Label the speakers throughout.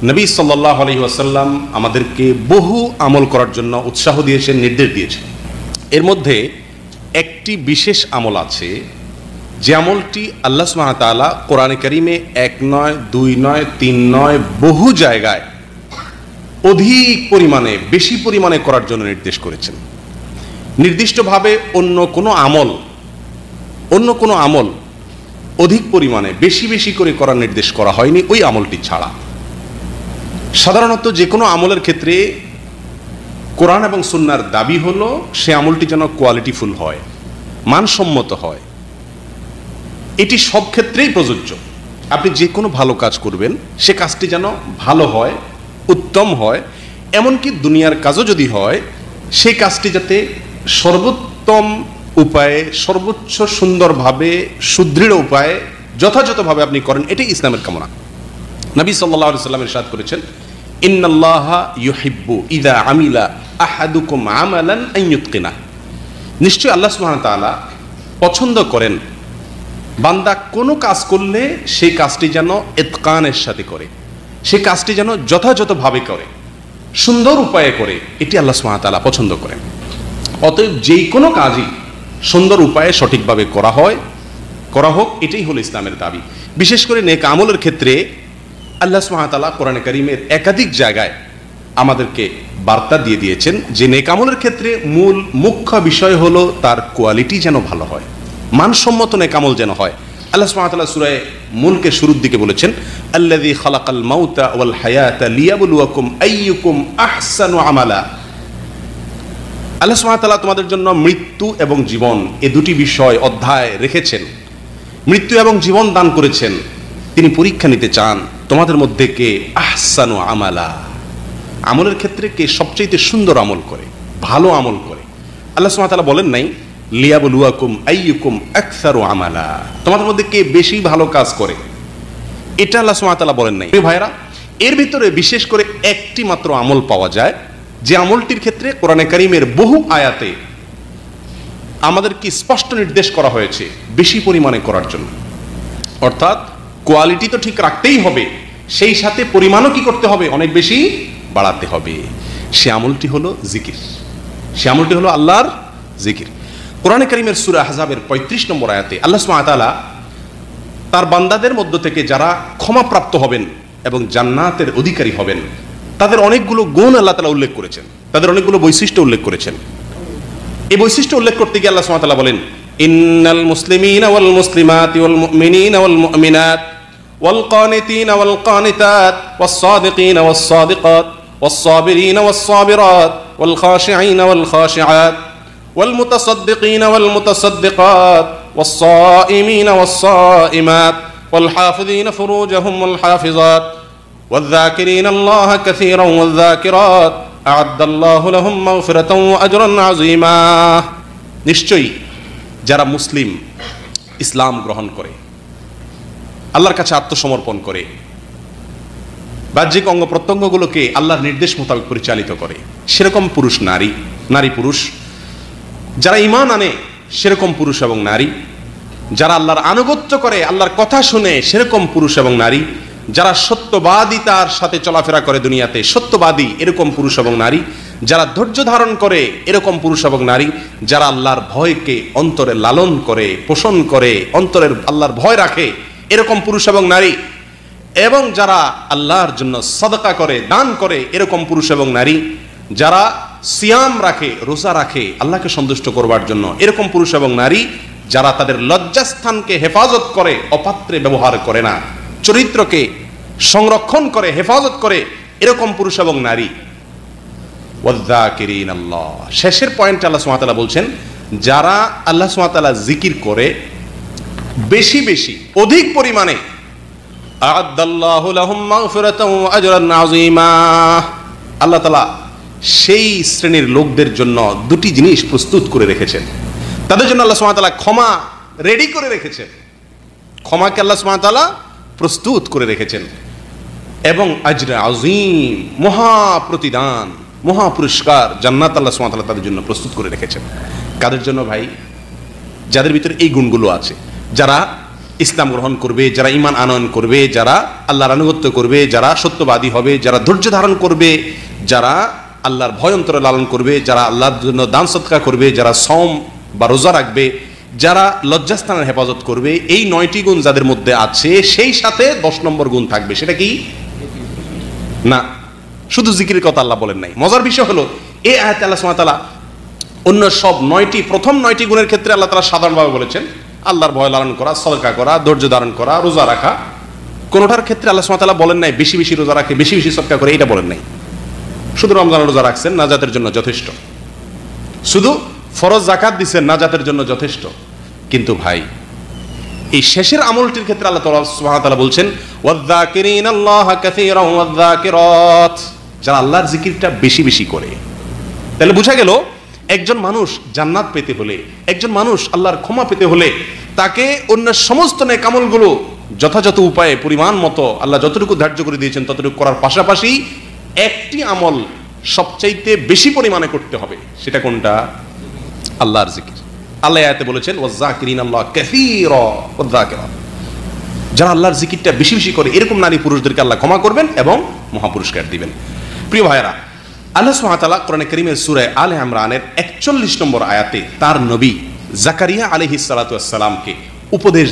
Speaker 1: নবী সাল্লাল্লাহু আলাইহি ওয়াসাল্লাম আমাদেরকে বহু আমল করার জন্য উৎসাহ দিয়েছেন, নির্দেশ দিয়েছেন। এর মধ্যে একটি বিশেষ আমল আছে, যে আমলটি আল্লাহ সুবহানাহু ওয়া তাআলা কোরআনে কারিমে 1 নয়, 2 নয়, 3 নয়, বহু জায়গায় অধিক পরিমাণে, বেশি পরিমাণে করার জন্য নির্দেশ করেছেন। নির্দিষ্টভাবে অন্য কোনো আমল অধিক পরিমাণে বেশি বেশি করে করার নির্দেশ করা হয়নি ওই আমলটি ছাড়া। সাধারণত যে কোনো আমলের ক্ষেত্রে কোরআন এবং সুন্নাহর দাবি হলো সে আমলটি যেন কোয়ালিটিফুল হয়, মানসম্মত হয়। এটি সব ক্ষেত্রেই প্রযোজ্য। আপনি যে কোনো ভালো কাজ করবেন সে কাজটি যেন ভালো হয়, উত্তম হয়, এমনকি দুনিয়ার কাজও যদি হয় সেই কাজটি যাতে সর্বোত্তম উপায়ে, সর্বোচ্চ সুন্দরভাবে, সুদৃঢ় উপায়ে, যথাযথভাবে আপনি করেন, এটাই ইসলামের কামনা। নবী সাল্লাল্লাহু আলাইহি ওয়াসাল্লাম ইরশাদ করেছেন, ইন্নাল্লাহা ইউহিব্বু ইযা আমিলা আহাদুকুম আমালান আন ইউতকিনা। নিশ্চয়ই আল্লাহ সুবহানাহু ওয়া তাআলা পছন্দ করেন বান্দা কোনো কাজ করলে সেই কাজটি যেন ইতকানের সাথে করে, সেই কাজটি যেন যথাযথভাবে করে, সুন্দর উপায়ে করে, এটি আল্লাহ সুবহানাহু ওয়া তাআলা পছন্দ করেন। অতএব যেই কোনো কাজই সুন্দর উপায়ে সঠিকভাবে করা হোক, এটাই হলো ইসলামের দাবি। বিশেষ করে নেক আমলের ক্ষেত্রে আল্লাহ সুবহানাহু ওয়া তাআলা কোরআনে কারিমের একাধিক জায়গায় আমাদেরকে বার্তা দিয়ে দিয়েছেন যে নেক আমলের ক্ষেত্রে মুখ্য বিষয় হলো তার কোয়ালিটি যেন ভালো হয়, মানসম্মত নেক আমল যেন হয়। আল্লাহ সুবহানাহু ওয়া তাআলা সূরা মুলকের শুরুর দিকে বলেছেন, আল্লাযী খালাকাল মাউতা ওয়াল হায়াতা লিয়াবলুয়াকুম আইয়ুকুম আহসানু আমালা। আল্লাহ সুবহানাহু ওয়া তাআলা তোমাদের জন্য মৃত্যু এবং জীবন এই দুটি বিষয় অধ্যায় রেখেছেন, মৃত্যু এবং জীবন দান করেছেন। তিনি পরীক্ষা নিতে চান তোমাদের মধ্যে কে আহসানু আমালা, আমলের ক্ষেত্রে কে সবচেয়ে সুন্দর আমল করে, ভালো আমল করে। আল্লাহ সুবহানাহু ওয়া তাআলা বলেন নাই লিয়াবলুয়াকুম আইয়ুকুম আকসারু আমালা, তোমাদের মধ্যে কে বেশি ভালো কাজ করে, এটা আল্লাহ সুবহানাহু ওয়া তাআলা বলেন নাই। ভাইরা, এর ভিতরে বিশেষ করে একটি মাত্র আমল পাওয়া যায় যে আমলটির ক্ষেত্রে কোরআনে কারিমের বহু আয়াতে আমাদেরকে স্পষ্ট নির্দেশ করা হয়েছে বেশি পরিমাণে করার জন্য। অর্থাৎ কোয়ালিটি তো ঠিক রাখতেই হবে, সেই সাথে পরিমাণও কি করতে হবে, অনেক বেশি বাড়াতে হবে। সে আমলটি হলো জিকির, সে আমলটি হলো আল্লাহর জিকির। কোরআনে কারিমের সূরা আহজাবের 35 নম্বর আয়াতে আল্লাহ সুবহানাহু ওয়া তাআলা তার বান্দাদের মধ্য থেকে যারা ক্ষমাপ্রাপ্ত হবেন এবং জান্নাতের অধিকারী হবেন তাদের অনেকগুলো গুণ আল্লাহ তাআলা উল্লেখ করেছেন, তাদের অনেকগুলো বৈশিষ্ট্য উল্লেখ করেছেন। এই বৈশিষ্ট্য উল্লেখ করতে গিয়ে আল্লাহ সুবহানাহু ওয়া তাআলা বলেন, ইন্নাল মুসলিমিনা ওয়াল মুসলিমাতি ওয়াল মুমিনিনা ওয়াল মুমিনাত ওয়াল কানিতিনা ওয়াল কানিতাত ওয়াস সাদিকিনা ওয়াস সাদিকাত ওয়াস সাবিরিনা ওয়াস সাবিরাত ওয়াল খাশিঈনা ওয়াল খাশিআত ওয়াল মুতাসাদ্দিকিনা ওয়াল মুতাসাদ্দিকাত ওয়াস সাইমিনা ওয়াস সাইমাত ওয়াল হাফিযিনা ফুরুজাহুম ওয়াল হাফিজাত والذاكرين الله كثيرا والذاكرات أعد الله لهم مغفرة وأجرا عظيما। নিশ্চয়ই যারা মুসলিম, ইসলাম গ্রহণ করে, আল্লাহর কাছে আত্মসমর্পণ করে, বাহ্যিক অঙ্গ প্রত্যঙ্গগুলোকে আল্লাহর নির্দেশ মোতাবেক পরিচালিত করে, সেরকম পুরুষ নারী, নারী পুরুষ, যারা ঈমান আনে সেরকম পুরুষ এবং নারী, যারা আল্লাহর আনুগত্য করে, আল্লাহর কথা শুনে সেরকম পুরুষ এবং নারী, যারা সত্যবাদিতার সাথে চলাফেরা করে দুনিয়াতে, সত্যবাদী এরকম পুরুষ এবং নারী, যারা ধৈর্য ধারণ করে এরকম পুরুষ এবং নারী, যারা আল্লাহর ভয়কে অন্তরে লালন করে, পোষণ করে, অন্তরের আল্লাহর ভয় রাখে এরকম পুরুষ এবং নারী, এবং যারা আল্লাহর জন্য সাদকা করে, দান করে এরকম পুরুষ এবং নারী, যারা সিয়াম রাখে, রোজা রাখে আল্লাহকে সন্তুষ্ট করবার জন্য এরকম পুরুষ এবং নারী, যারা তাদের লজ্জাস্থানকে হেফাজত করে, অপাত্রে ব্যবহার করে না, চরিত্রকে সংরক্ষণ করে, হেফাজত করে এরকম পুরুষ এবং নারী। ওয়াযযাকিরিন আল্লাহ, শেষের পয়েন্টে আল্লাহ সুবহানাহু ওয়া তাআলা বলছেন যারা আল্লাহ সুবহানাহু ওয়া তাআলা জিকির করে বেশি বেশি, অধিক পরিমাণে, আ'আদাল্লাহু লাহুম মাগফিরাতান ওয়া আজরান আযীমা, আল্লাহ তাআলা সেই শ্রেণীর লোকদের জন্য দুটি জিনিস প্রস্তুত করে রেখেছেন। তাদের জন্য আল্লাহ সুবহানাহু ওয়া তাআলা ক্ষমা রেডি করে রেখেছেন, ক্ষমাকে আল্লাহ সুবহানাহু ওয়া তাআলা প্রস্তুত করে রেখেছেন, এবং আজরে আযীম, মহা প্রতিদান, মহা পুরস্কার, জান্নাত আল্লাহ সুবহানাহু ওয়া তাআলা তাদের জন্য প্রস্তুত করে রেখেছেন। কাদের জন্য ভাই? যাদের ভিতরে এই গুণগুলো আছে, যারা ইসলাম গ্রহণ করবে, যারা ঈমান আনয়ন করবে, যারা আল্লাহর আনুগত্য করবে, যারা সত্যবাদী হবে, যারা ধৈর্য ধারণ করবে, যারা আল্লাহর ভয় অন্তরে লালন করবে, যারা আল্লাহর জন্য দান সদকা করবে, যারা সওম বা রোজা রাখবে, যারা লজ্জাস্থানের হেফাজত করবে, এই 9টি গুণ যাদের মধ্যে আছে, সেই সাথে 10 নম্বর গুণ থাকবে। সেটা কি? না, শুধু জিকিরের কথা আল্লাহ বলেন নাই। মজার বিষয় হলো এই আয়াতে আল্লাহ সুবহানাহু ওয়া তাআলা অন্য সব 9টি, প্রথম 9টি গুণের ক্ষেত্রে আল্লাহ তাআলা সাধারণভাবে বলেছেন আল্লাহর ভয় লালন করা, সদকা করা, ধৈর্য ধারণ করা, রোজা রাখা। কোনোটার ক্ষেত্রে আল্লাহ সুবহানাহু ওয়া তাআলা বলেন নাই বেশি বেশি রোজা রাখে, বেশি বেশি সদকা করে, এটা বলেন নাই। শুধু রমজানের রোজা রাখছেন, নাজাতের জন্য যথেষ্ট। শুধু ফরজ যাকাত দিচ্ছেন, নাজাতের জন্য যথেষ্ট। কিন্তু ভাই, এই শেষের আমলটির ক্ষেত্রে আল্লাহ সুবহানাহু ওয়া তাআলা বলছেন ওয়ায-যাকিরিনাল্লাহা কাসীরান ওয়ায-যাকিরাত, যারা আল্লাহর জিকিরটা বেশি বেশি করে। তাহলে বোঝা গেল একজন মানুষ জান্নাত পেতে হলে, একজন মানুষ আল্লাহর ক্ষমা পেতে হলে, তাকে অন্য সমস্ত নেক আমলগুলো যথাযথ উপায়ে পরিমাণ মতো আল্লাহ যতটুকু ধার্য করে দিয়েছেন ততটুকু করার পাশাপাশি একটি আমল সবচাইতে বেশি পরিমাণে করতে হবে। সেটা কোনটা? আল্লাহর জিকির। আল্লাহ আয়াতে বলেছেন ওয়ায-যাকিরিনাল্লাহা কাসীরা ওয়ায-যাকিরাত, যারা আল্লাহর জিকিরটা বেশি বেশি করে এরকম নারী পুরুষদেরকে আল্লাহ ক্ষমা করবেন এবং মহাপুরস্কার দিবেন। প্রিয় ভাইয়েরা, আল্লাহ সুবহানাহু ওয়া তাআলা কোরআনে কারীমের সূরা আলে ইমরানের 41 নম্বর আয়াতে তার নবী জাকারিয়া আলাইহিস সালাতু ওয়াস সালামকে উপদেশ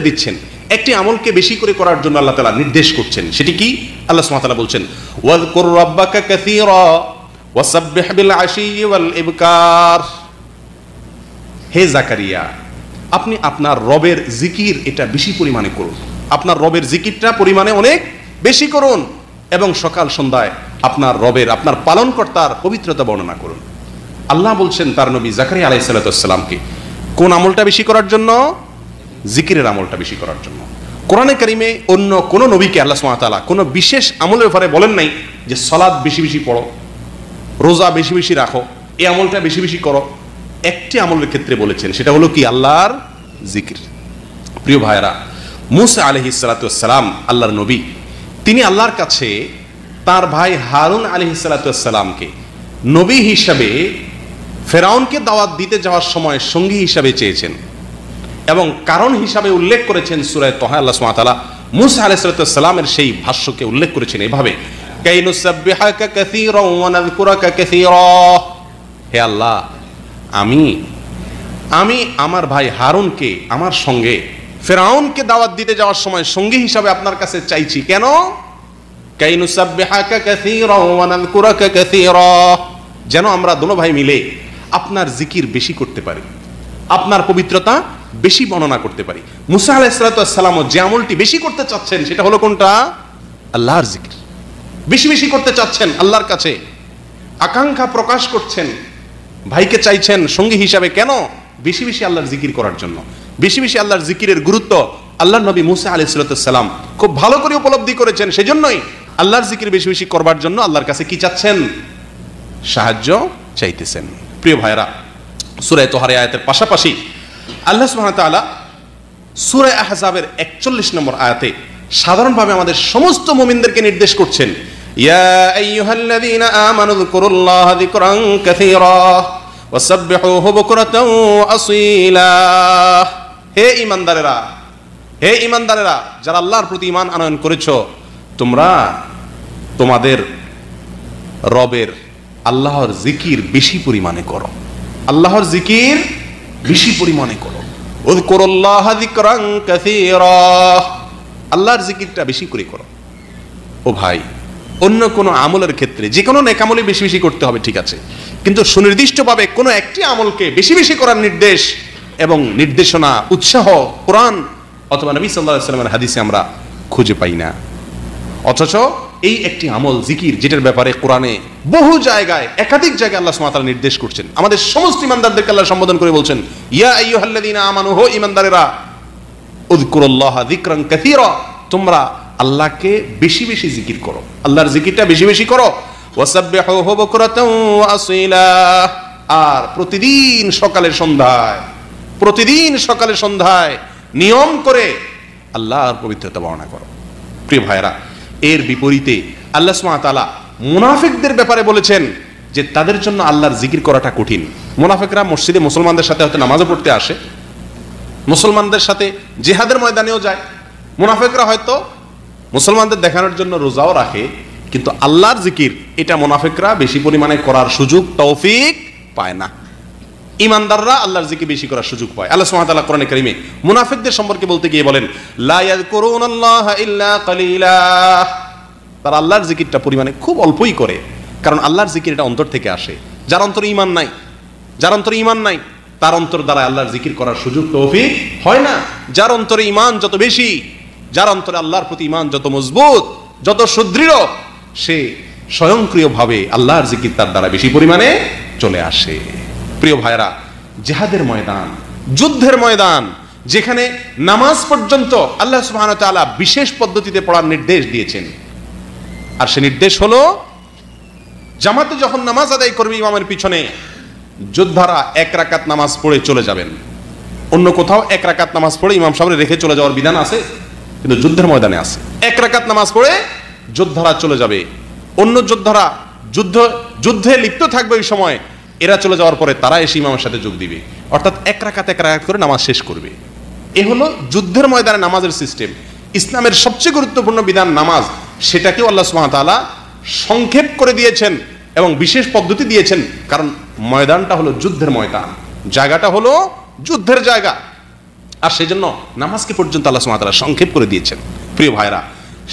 Speaker 1: দিচ্ছেন একটি আমলকে বেশি করে করার জন্য আল্লাহ তাআলা নির্দেশ করছেন। সেটি কি? আল্লাহ সুবহানাহু ওয়া তাআলা বলছেন ওয়াযকুর রাব্বাকা কাসীরা ওয়াসাব্বিহ বিল আশিয়্যি ওয়াল ইবকার, হে জাকারিয়া, আপনি আপনার রবের জিকির এটা বেশি পরিমাণে করুন, আপনার রবের জিকিরটা পরিমাণে অনেক বেশি করুন এবং সকাল সন্ধ্যায় আপনার রবের, আপনার পালনকর্তার পবিত্রতা বর্ণনা করুন। আল্লাহ বলছেন তার নবী জাকারিয়া আলাইহিস সালাতু ওয়াস সালামকে কোন আমলটা বেশি করার জন্য? জিকিরের আমলটা বেশি করার জন্য। কোরআনে কারিমে অন্য কোন নবীকে আল্লাহ সুবহানাহু ওয়া তাআলা কোন বিশেষ আমলের ব্যাপারে বলেন নাই যে সালাত বেশি বেশি পড়ো, রোজা বেশি বেশি রাখো, এই আমলটা বেশি বেশি করো। একটি আমলের ক্ষেত্রে বলেছেন, সেটা হলো কি? আল্লাহর জিকির। প্রিয় ভাইরা, মূসা আলাইহিস সালাতু ওয়াস সালাম আল্লাহর নবী, তিনি আল্লাহর কাছে তার ভাই হারুন আলাইহিস সালাতু ওয়াস সালামকে নবী হিসাবে ফেরাউনকে দাওয়াত দিতে যাওয়ার সময় সঙ্গী হিসাবে চেয়েছেন এবং কারণ হিসাবে উল্লেখ করেছেন সূরা তাহা। আল্লাহ সুবহানাহু ওয়া তাআলা মূসা আলাইহিস সালাতু ওয়াস সালামের সেই ভাষ্যকে উল্লেখ করেছেন এভাবে, কাইনুসাব্বিহাকা কাসীরান ওয়া নাযকুরাকা কাসীরা, হে আল্লাহ, আমি আমার ভাই হারুনকে আমার সঙ্গে ফেরাউনকে দাওয়াত দিতে যাওয়ার সময় সঙ্গী হিসাবে আপনার কাছে চাইছি। কেন? কাইনুসাব্বিহাকা কাসীরান ওয়া নাযকুরাকা কাসীরা, যেন আমরা দুনো ভাই মিলে আপনার জিকির বেশি করতে পারি, আপনার পবিত্রতা বেশি বর্ণনা করতে পারি। মূসা আলাইহিস সালাতু ওয়াস সালামও যে আমলটি বেশি করতে চাচ্ছেন সেটা হলো কোনটা? আল্লাহর জিকির। বেশি বেশি করতে চাচ্ছেন, আল্লাহর কাছে আকাঙ্ক্ষা প্রকাশ করছেন, ভাইকে চাইছেন সঙ্গী হিসাবে। কেন? বেশি বেশি আল্লাহর জিকির করার জন্য। বেশি বেশি আল্লাহর জিকিরের গুরুত্ব আল্লাহর নবী মূসা আলাইহিস সালাতু ওয়াস সালাম খুব ভালো করে উপলব্ধি করেছেন। সেজন্যই আল্লাহর জিকির বেশি বেশি করবার জন্য আল্লাহর কাছে কি চাচ্ছেন? সাহায্য চাইতেছেন। প্রিয় ভাইরা, সূরা তাহার আয়াতের পাশাপাশি আল্লাহ সুবহানাহু ওয়া তাআলা সূরা আহজাবের 41 নম্বর আয়াতে সাধারণভাবে আমাদের সমস্ত মুমিনদেরকে নির্দেশ করছেন, ইয়া আইয়ুহাল্লাযীনা আমানু যকুরুল্লাহা যিকরান কাসীরা ওয়াসাব্বিহুহু বুকরাতাও ওয়া আসীলা, হে ঈমানদারেরা, যারা আল্লাহর প্রতি ঈমান আনয়ন করেছো, তোমরা তোমাদের রবের আল্লাহর জিকির বেশি পরিমাণে করো, আল্লাহর জিকির বেশি পরিমাণে করো। উযকুরুল্লাহা যিকরান কাসীরা, আল্লাহর জিকিরটা বেশি করে করো। ও ভাই, অন্য কোনো আমলের ক্ষেত্রে যে কোনো নেক আমলই বেশি বেশি করতে হবে, ঠিক আছে, কিন্তু সুনির্দিষ্টভাবে কোনো একটি আমলকে বেশি বেশি করার নির্দেশ এবং নির্দেশনা, উৎসাহ কোরআন অথবা নবী সাল্লাল্লাহু আলাইহি ওয়াসাল্লামের হাদিসে আমরা খুঁজে পাই না। অথচ এই একটি আমল জিকির, যেটার ব্যাপারে কোরআনে বহু জায়গায়, একাধিক জায়গায় আল্লাহ সুবহানাহু ওয়া তাআলা নির্দেশ করছেন। আমাদের সমস্ত ঈমানদারদেরকে আল্লাহ সম্বোধন করে বলছেন, ইয়া আইয়ুহাল্লাযীনা আমানু, হো ঈমানদারেরা, উযকুরুল্লাহা যিকরান কাসীরা, তোমরা আল্লাহকে বেশি বেশি জিকির করো, আল্লাহর জিকিরটা বেশি বেশি করো। ওয়াসাব্বিহুহু বুকরাতাও ওয়া আসীলা, আর প্রতিদিন সকালে সন্ধ্যায় নিয়ম করে আল্লাহর পবিত্রতা বর্ণনা করো। প্রিয় ভাইরা, এর বিপরীতে আল্লাহ সুবহানাহু ওয়া তাআলা মুনাফিকদের ব্যাপারে বলেছেন যে তাদের জন্য আল্লাহর জিকির করাটা কঠিন। মুনাফিকরা মসজিদে মুসলমানদের সাথে হয়তো নামাজও পড়তে আসে, মুসলমানদের সাথে জিহাদের ময়দানেও যায়। মুনাফিকরা হয়তো মুসলমানদের দেখানোর জন্য রোজাও রাখে, কিন্তু আল্লাহর জিকির এটা মুনাফিকরা বেশি পরিমাণে করার সুযোগ তৌফিক পায় না। ইমানদাররা আল্লাহর জিকির বেশি করার সুযোগ পায়। আল্লাহ সুবহানাহু ওয়া তাআলা কোরআনে কারীমে মুনাফিকদের সম্পর্কে বলতে গিয়ে বলেন, লা ইয়াযকুরুনাল্লাহা ইল্লা কালিলা, তারা আল্লাহর জিকিরটা পরিমাণে খুব অল্পই করে, কারণ আল্লাহর জিকির এটা অন্তর থেকে আসে। যার অন্তরে ঈমান নাই, যার অন্তরে ঈমান নাই, তার অন্তর দ্বারা আল্লাহর জিকির করার সুযোগ তৌফিক হয় না। যার অন্তরে ঈমান যত বেশি, যার অন্তরে আল্লাহর প্রতি ঈমান যত মজবুত, যত সুদৃঢ়, সে স্বয়ংক্রিয়ভাবে আল্লাহর জিকির তার দ্বারা বেশি পরিমাণে চলে আসে। প্রিয় ভাইরা, জিহাদের ময়দান, যুদ্ধের ময়দান, যেখানে নামাজ পর্যন্ত আল্লাহ সুবহানাহু ওয়া তাআলা বিশেষ পদ্ধতিতে পড়ার নির্দেশ দিয়েছেন। আর সে নির্দেশ হলো, জামাতে যখন নামাজ আদায় করবে ইমামের পিছনে, যোদ্ধারা 1 রাকাত নামাজ পড়ে চলে যাবেন। অন্য কোথাও 1 রাকাত নামাজ পড়ে ইমাম সাহেব রেখে চলে যাওয়ার বিধান আছে, কিন্তু যুদ্ধের ময়দানে আছে 1 রাকাত নামাজ পড়ে যোদ্ধারা চলে যাবে। অন্য যোদ্ধারা যুদ্ধে লিপ্ত থাকবে ওই সময়, এরা চলে যাওয়ার পরে তারা এসে ইমামের সাথে যোগ দিবে, অর্থাৎ 1 রাকাত করে নামাজ শেষ করবে। এ হলো যুদ্ধের ময়দানে নামাজের সিস্টেম। ইসলামের সবচেয়ে গুরুত্বপূর্ণ বিধান নামাজ, সেটাকেও আল্লাহ সুবহানাহু ওয়া তাআলা সংক্ষেপ করে দিয়েছেন এবং বিশেষ পদ্ধতি দিয়েছেন, কারণ ময়দানটা হলো যুদ্ধের ময়দান, জায়গাটা হলো যুদ্ধের জায়গা। আর সেই জন্য নামাজকে পর্যন্ত আল্লাহ সুবহানাহু ওয়া তাআলা সংক্ষেপ করে দিয়েছেন। প্রিয় ভাইরা,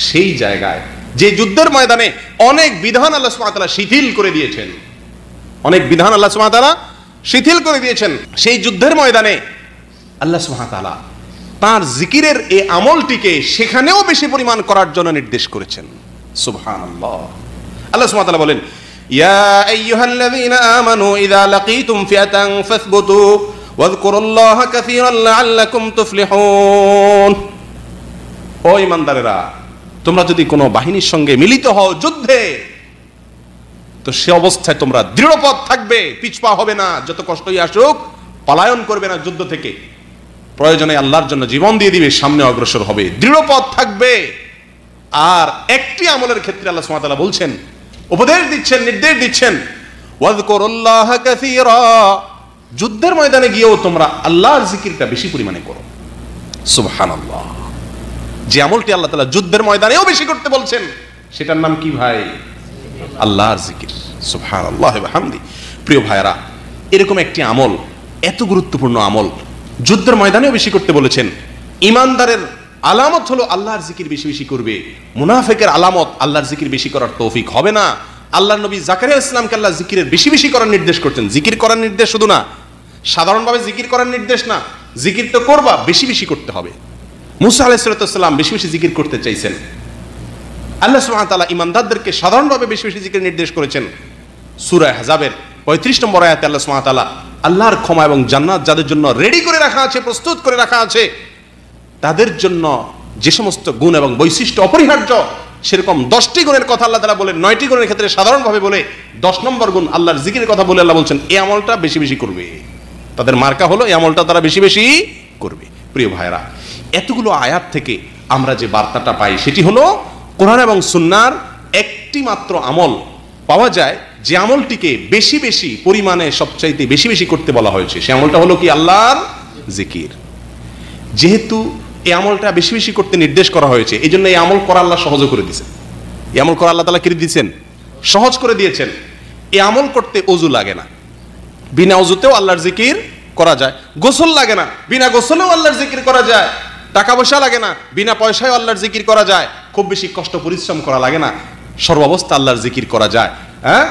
Speaker 1: সেই জায়গায় যে যুদ্ধের ময়দানে অনেক বিধান আল্লাহ সুবহানাহু ওয়া তাআলা শিথিল করে দিয়েছেন, অনেক বিধান আল্লাহ সুবহানাহু ওয়া তাআলা শিথিল করে দিয়েছেন, সেই যুদ্ধের ময়দানে আল্লাহ সুবহানাহু ওয়া তাআলা তার জিকিরের এই আমলটিকে সেখানেও বেশি পরিমাণ করার জন্য নির্দেশ করেছেন। সুবহানাল্লাহ। আল্লাহ সুবহানাহু ওয়া তাআলা বলেন, ইয়া আইয়ুহাল্লাযীনা আমানু ইযা লাকীতুম ফিআতান ফাসবুতু ওয়াযকুরুল্লাহা কাসীরান লাআল্লাকুম তুফলিহুন। ও ঈমানদারেরা, তোমরা যদি কোনো বাহিনীর সঙ্গে মিলিত হও যুদ্ধে, তো সে অবস্থায় তোমরা দৃঢ়পদ থাকবে, পিছপা হবে না, যত কষ্টই আসুক পলায়ন করবে না যুদ্ধ থেকে, প্রয়োজনে আল্লাহর জন্য জীবন দিয়ে দিবে, সামনে অগ্রসর হবে, দৃঢ়পদ থাকবে। আর একটি আমলের ক্ষেত্রে আল্লাহ সুবহানাহু ওয়া তাআলা বলছেন, উপদেশ দিচ্ছেন, নির্দেশ দিচ্ছেন, ওয়াযকুরুল্লাহা কাসীরা, যুদ্ধের ময়দানে গিয়েও তোমরা আল্লাহর জিকিরটা বেশি পরিমাণে করো। সুবহানাল্লাহ। যে আমলটি আল্লাহ তাআলা যুদ্ধের ময়দানেও বেশি করতে বলছেন, সেটার নাম কি ভাই? আল্লাহর জিকির। সুবহানাল্লাহ ওয়া বিহামদি। প্রিয় ভাইরা, এরকম একটি আমল, এত গুরুত্বপূর্ণ আমল যুদ্ধের ময়দানেও বেশি করতে বলেছেন। ইমানদারের আলামত হলো আল্লাহর জিকির বেশি বেশি করবে। মুনাফিকের আলামত আল্লাহর জিকির বেশি করার তৌফিক হবে না। আল্লাহর নবী জাকারিয়া ইসলামকে আল্লাহ জিকিরের বেশি বেশি করার নির্দেশ করতেন। জিকির করার নির্দেশ শুধু না, সাধারণভাবে জিকির করার নির্দেশ না, জিকির তো করবা, বেশি বেশি করতে হবে। মুসা আলাইহিস সালাম বেশি বেশি জিকির করতে চাইছেন। আল্লাহ সুবহানাহু ওয়া তাআলা ইমানদারদেরকে সাধারণভাবে বেশি বেশি জিকির নির্দেশ করেছেন। সূরা আহজাবের 35 নম্বর আয়াতে আল্লাহ সুবহানাহু ওয়া তাআলা আল্লাহর ক্ষমা এবং জান্নাত যাদের জন্য রেডি করে রাখা আছে, প্রস্তুত করে রাখা আছে, তাদের জন্য যে সমস্ত গুণ এবং বৈশিষ্ট্য অপরিহার্য, সেরকম 10টি গুণের কথা আল্লাহ তাআলা বলেন। 9টি গুণের ক্ষেত্রে সাধারণভাবে বলে 10 নম্বর গুণ আল্লাহর জিকিরের কথা বলে আল্লাহ বলছেন, এই আমলটা বেশি বেশি করবে। তাদের মার্কা হলো এই আমলটা তারা বেশি বেশি করবে। প্রিয় ভাইরা, এতগুলো আয়াত থেকে আমরা যে বার্তাটা পাই সেটি হলো, কোরআন এবং সুন্নাহর একটি মাত্র আমল পাওয়া যায় যে আমলটিকে বেশি বেশি পরিমাণে সবচাইতে বেশি বেশি করতে বলা হয়েছে। সে আমলটা হলো কি? আল্লাহর জিকির। যেহেতু এই আমলটা বেশি বেশি করতে নির্দেশ করা হয়েছে, এই জন্য এই আমল করা আল্লাহ সহজ করে দিয়েছেন। এই আমল করা আল্লাহ তাআলা কি দিয়েছেন? সহজ করে দিয়েছেন। এই আমল করতে ওযু লাগে না, বিনা ওযুতেও আল্লাহর জিকির করা যায়। গোসল লাগে না, বিনা গোসলেও আল্লাহর জিকির করা যায়। টাকা পয়সা লাগে না, বিনা পয়সায় আল্লাহর জিকির করা যায়। খুব বেশি কষ্ট পরিশ্রম করা লাগে না, সর্বাবস্থা আল্লাহর জিকির করা যায়। হ্যাঁ,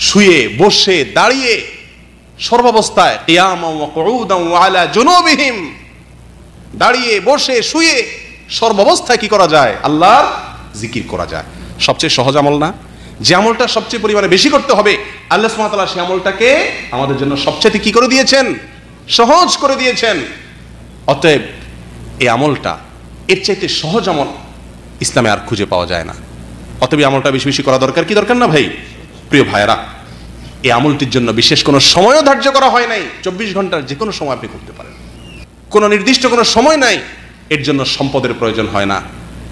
Speaker 1: শুয়ে বসে দাঁড়িয়ে সর্বাবস্থায়, কিয়ামান ওয়া কুউদান ওয়া আলা জুনুবিহিম, দাঁড়িয়ে বসে শুয়ে সর্বাবস্থায় কি করা যায়? আল্লাহর জিকির করা যায়। সবচেয়ে সহজ আমল না? যে আমলটা সবচেয়ে পরিমাণে বেশি করতে হবে, আল্লাহ সুবহানাহু ওয়া তাআলা সেই আমলটাকে আমাদের জন্য সবচেয়ে কি করে দিয়েছেন? সহজ করে দিয়েছেন। অতএব এই আমলটা, এর চাইতে সহজ আমল ইসলামে আর খুঁজে পাওয়া যায় না। অতএব এই আমলটা বেশি বেশি করা দরকার কি দরকার না ভাই? প্রিয় ভাইয়েরা, এই আমলটির জন্য বিশেষ কোনো সময়ও ধার্য করা হয় নাই। 24 ঘন্টার যে কোনো সময় আপনি করতে পারেন, কোনো নির্দিষ্ট কোনো সময় নাই। এর জন্য সম্পদের প্রয়োজন হয় না,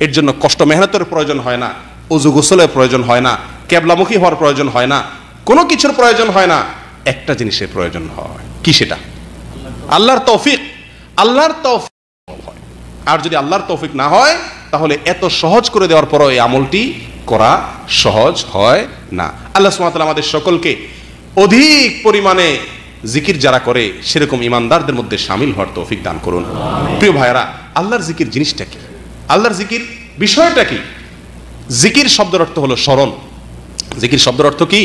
Speaker 1: এর জন্য কষ্ট মেহনতের প্রয়োজন হয় না, ওযু গোসলের প্রয়োজন হয় না, কিবলামুখী হওয়ার প্রয়োজন হয় না, কোনো কিছুর প্রয়োজন হয় না। একটা জিনিসের প্রয়োজন হয়, কি সেটা? আল্লাহর তৌফিক। আল্লাহর তৌফিক হয়। আর যদি আল্লাহর তৌফিক না হয় তাহলে এত সহজ করে দেওয়ার পরও এই আমলটি করা সহজ হয় না। আল্লাহ সুবহানাহু ওয়া তাআলা আমাদের সকলকে অধিক পরিমাণে জিকির যারা করে সেরকম ইমানদারদের মধ্যে শামিল হওয়ার তৌফিক দান করুন। প্রিয় ভাইয়েরা, আল্লাহর জিকির জিনিসটা কি? আল্লাহর জিকির বিষয়টা কি? জিকির শব্দের অর্থ হলো স্মরণ। জিকির শব্দের অর্থ কি?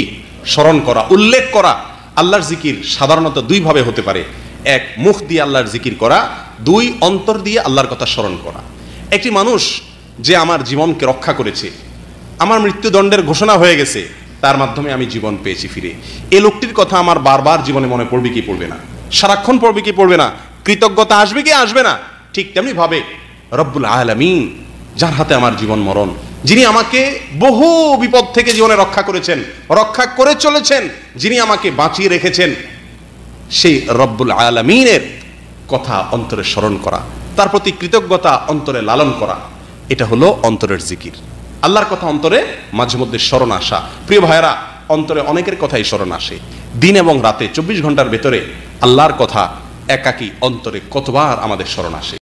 Speaker 1: স্মরণ করা, উল্লেখ করা। আল্লাহর জিকির সাধারণত দুই ভাবে হতে পারে। এক, মুখ দিয়ে আল্লাহর জিকির করা। দুই, অন্তর দিয়ে আল্লাহর কথা স্মরণ করা। একটি মানুষ যে আমার জীবনকে রক্ষা করেছে, আমার মৃত্যুদণ্ডের ঘোষণা হয়ে গেছে, তার মাধ্যমে আমি জীবন পেয়েছি ফিরে, এই লোকটির কথা আমার বারবার জীবনে মনে পড়বে কি পড়বে না? সারাক্ষণ পড়বে কি পড়বে না? কৃতজ্ঞতা আসবে কি আসবে না? ঠিক তেমনি ভাবে রব্বুল আলামিন, যার হাতে আমার জীবন মরণ, যিনি আমাকে বহু বিপদ থেকে জীবনে রক্ষা করেছেন, রক্ষা করে চলেছেন, যিনি আমাকে বাঁচিয়ে রেখেছেন, সেই রব্বুল আলামিনের কথা অন্তরে স্মরণ করা, তার প্রতি কৃতজ্ঞতা অন্তরে লালন করা, এটা হলো অন্তরের জিকির। আল্লাহর কথা অন্তরে মাঝে মধ্যে স্মরণ আসা। প্রিয় ভাইয়েরা, অন্তরে অনেকের কথাই স্মরণ আসে। দিন এবং রাতে 24 ঘন্টার ভেতরে আল্লাহর কথা একাকী অন্তরে কতবার আমাদের স্মরণ আসে।